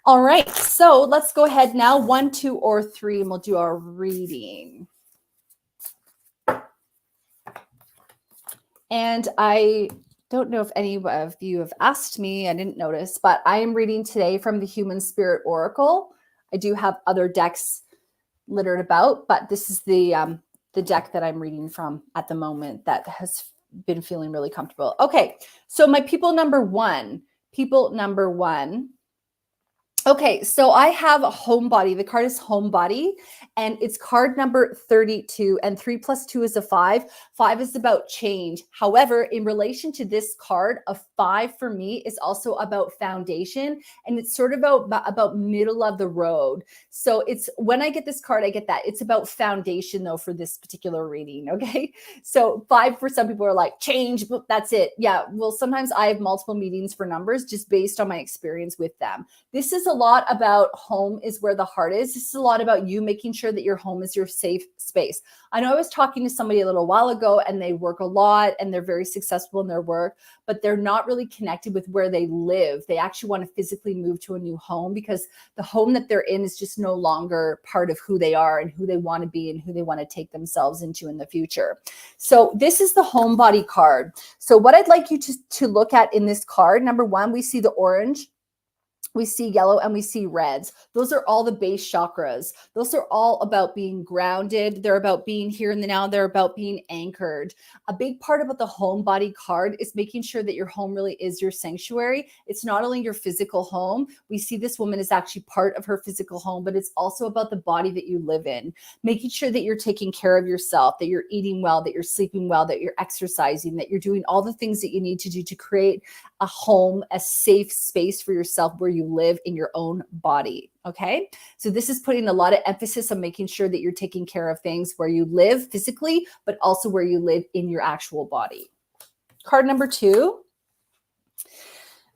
All right, so let's go ahead now. 1, 2, or 3, and we'll do our reading. And I don't know if any of you have asked me, I didn't notice, but I am reading today from the Human Spirit Oracle. I do have other decks littered about, but this is the deck that I'm reading from at the moment that has been feeling really comfortable. Okay, so my people number one. Okay, so I have a homebody. The card is homebody, and it's card number 32, and 3 plus 2 is a 5. 5 is about change. However, in relation to this card, a 5 for me is also about foundation, and it's sort of about middle of the road. So it's when I get this card, I get that. It's about foundation, though, for this particular reading, okay? So 5 for some people are like, change, but that's it. Yeah, well, sometimes I have multiple meanings for numbers just based on my experience with them. This is a lot about home is where the heart is. This is a lot about you making sure that your home is your safe space. I know I was talking to somebody a little while ago and they work a lot and they're very successful in their work, but they're not really connected with where they live. They actually want to physically move to a new home because the home that they're in is just no longer part of who they are and who they want to be and who they want to take themselves into in the future. So this is the homebody card. So what I'd like you to look at in this card, number one, we see the orange, we see yellow, and we see reds. Those are all the base chakras. Those are all about being grounded. They're about being here in the now. They're about being anchored. A big part about the homebody card is making sure that your home really is your sanctuary. It's not only your physical home. We see this woman is actually part of her physical home, but it's also about the body that you live in. Making sure that you're taking care of yourself, that you're eating well, that you're sleeping well, that you're exercising, that you're doing all the things that you need to do to create a home, a safe space for yourself where you live in your own body. Okay. So this is putting a lot of emphasis on making sure that you're taking care of things where you live physically, but also where you live in your actual body. Card number 2.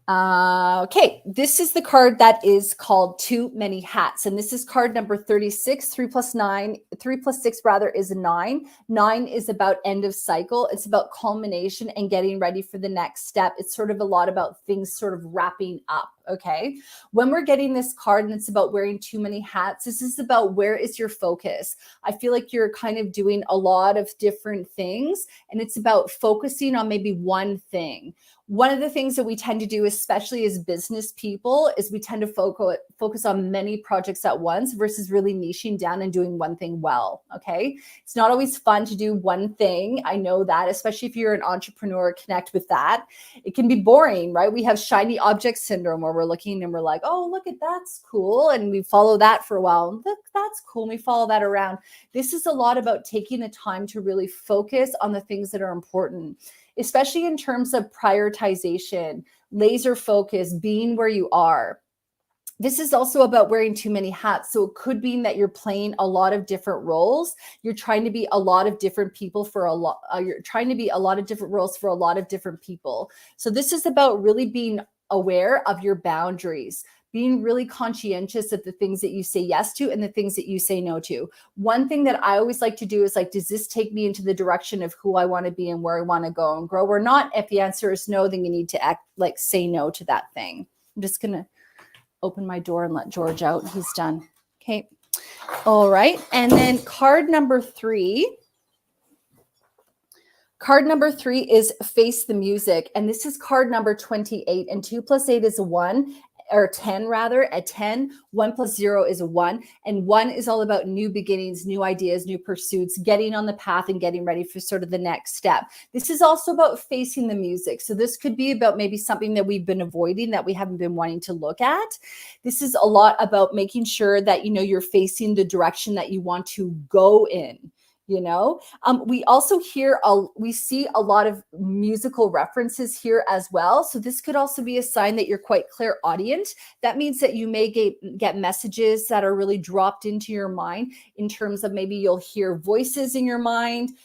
Okay, this is the card that is called Too Many Hats, and this is card number 36. 3 plus 6 rather is a 9. 9 is about end of cycle. It's about culmination and getting ready for the next step. It's sort of a lot about things sort of wrapping up. Okay, when we're getting this card and it's about wearing too many hats, this is about where is your focus. I feel like you're kind of doing a lot of different things, and it's about focusing on maybe one thing. One of the things that we tend to do, especially as business people, is we tend to focus on many projects at once versus really niching down and doing one thing well, okay? It's not always fun to do one thing. I know that, especially if you're an entrepreneur, connect with that. It can be boring, right? We have shiny object syndrome where we're looking and we're like, oh, look at that's cool. And we follow that for a while. Look, that's cool. And we follow that around. This is a lot about taking the time to really focus on the things that are important, especially in terms of prioritization, laser focus, being where you are. This is also about wearing too many hats. So it could mean that you're playing a lot of different roles. You're trying to be a lot of different people for a lot. You're trying to be a lot of different roles for a lot of different people. So this is about really being aware of your boundaries, being really conscientious of the things that you say yes to and the things that you say no to. One thing that I always like to do is like, does this take me into the direction of who I want to be and where I want to go and grow or not? If the answer is no, then you need to act like say no to that thing. I'm just going to open my door and let George out. He's done. Okay. All right. And then card number 3. Card number 3 is Face the Music. And this is card number 28. And 2 plus 8 is a 1. Or 10 rather, a 10. 1 plus 0 is a 1. And 1 is all about new beginnings, new ideas, new pursuits, getting on the path and getting ready for sort of the next step. This is also about facing the music. So this could be about maybe something that we've been avoiding that we haven't been wanting to look at. This is a lot about making sure that, you know, you're facing the direction that you want to go in. You know, we also we see a lot of musical references here as well. So this could also be a sign that you're quite clairaudient. That means that you may get messages that are really dropped into your mind in terms of maybe you'll hear voices in your mind.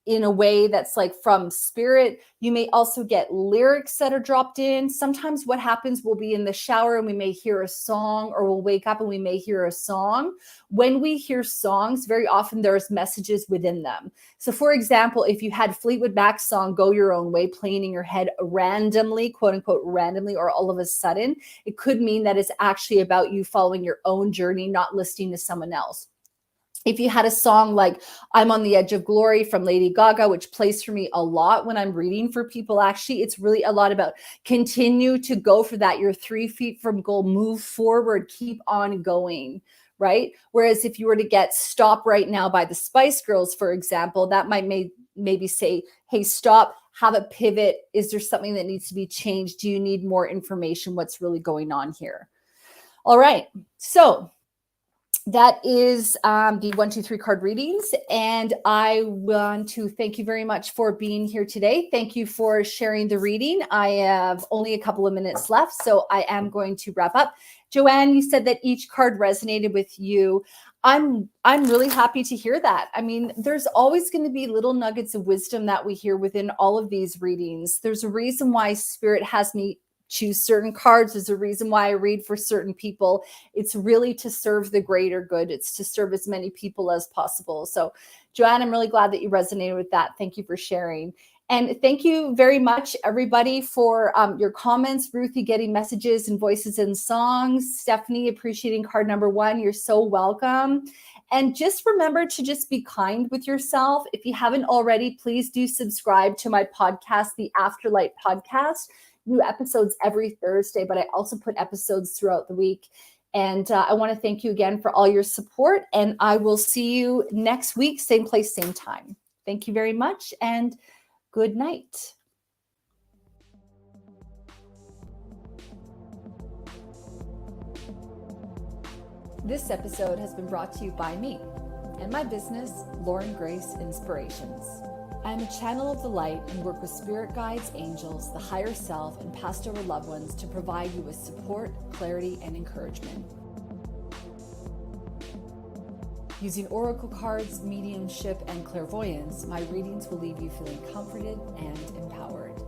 in a way that's like from spirit. You may also get lyrics that are dropped in. Sometimes what happens, we'll be in the shower and we may hear a song, or we'll wake up and we may hear a song. When we hear songs, very often there's messages within them. So for example, if you had Fleetwood Mac's song Go Your Own Way playing in your head randomly, quote unquote randomly, or all of a sudden, it could mean that it's actually about you following your own journey, not listening to someone else. If you had a song like I'm on the Edge of Glory from Lady Gaga, which plays for me a lot when I'm reading for people, actually, it's really a lot about continue to go for that. You're 3 feet from goal, move forward, keep on going, right? Whereas if you were to get Stop Right Now by the Spice Girls, for example, that might maybe say, hey, stop, have a pivot. Is there something that needs to be changed? Do you need more information? What's really going on here? All right. So that is the 1, 2, 3 card readings. And I want to thank you very much for being here today. Thank you for sharing the reading. I have only a couple of minutes left, so I am going to wrap up. Joanne, you said that each card resonated with you. I'm really happy to hear that. I mean, there's always going to be little nuggets of wisdom that we hear within all of these readings. There's a reason why Spirit has me choose certain cards. There's a reason why I read for certain people. It's really to serve the greater good. It's to serve as many people as possible. So, Joanne, I'm really glad that you resonated with that. Thank you for sharing. And thank you very much, everybody, for your comments. Ruthie getting messages and voices and songs. Stephanie appreciating card number 1. You're so welcome. And just remember to just be kind with yourself. If you haven't already, please do subscribe to my podcast, the Afterlight Podcast. New episodes every Thursday, but I also put episodes throughout the week. And I want to thank you again for all your support. And I will see you next week, same place, same time. Thank you very much and good night. This episode has been brought to you by me and my business, Lauren Grace Inspirations. I am a channel of the light and work with spirit guides, angels, the higher self, and past over loved ones to provide you with support, clarity, and encouragement. Using oracle cards, mediumship, and clairvoyance, my readings will leave you feeling comforted and empowered.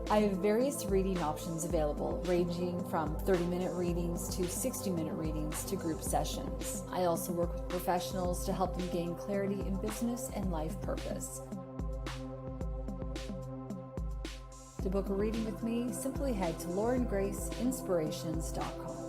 I have various reading options available, ranging from 30-minute readings to 60-minute readings to group sessions. I also work with professionals to help them gain clarity in business and life purpose. To book a reading with me, simply head to laurengraceinspirations.com.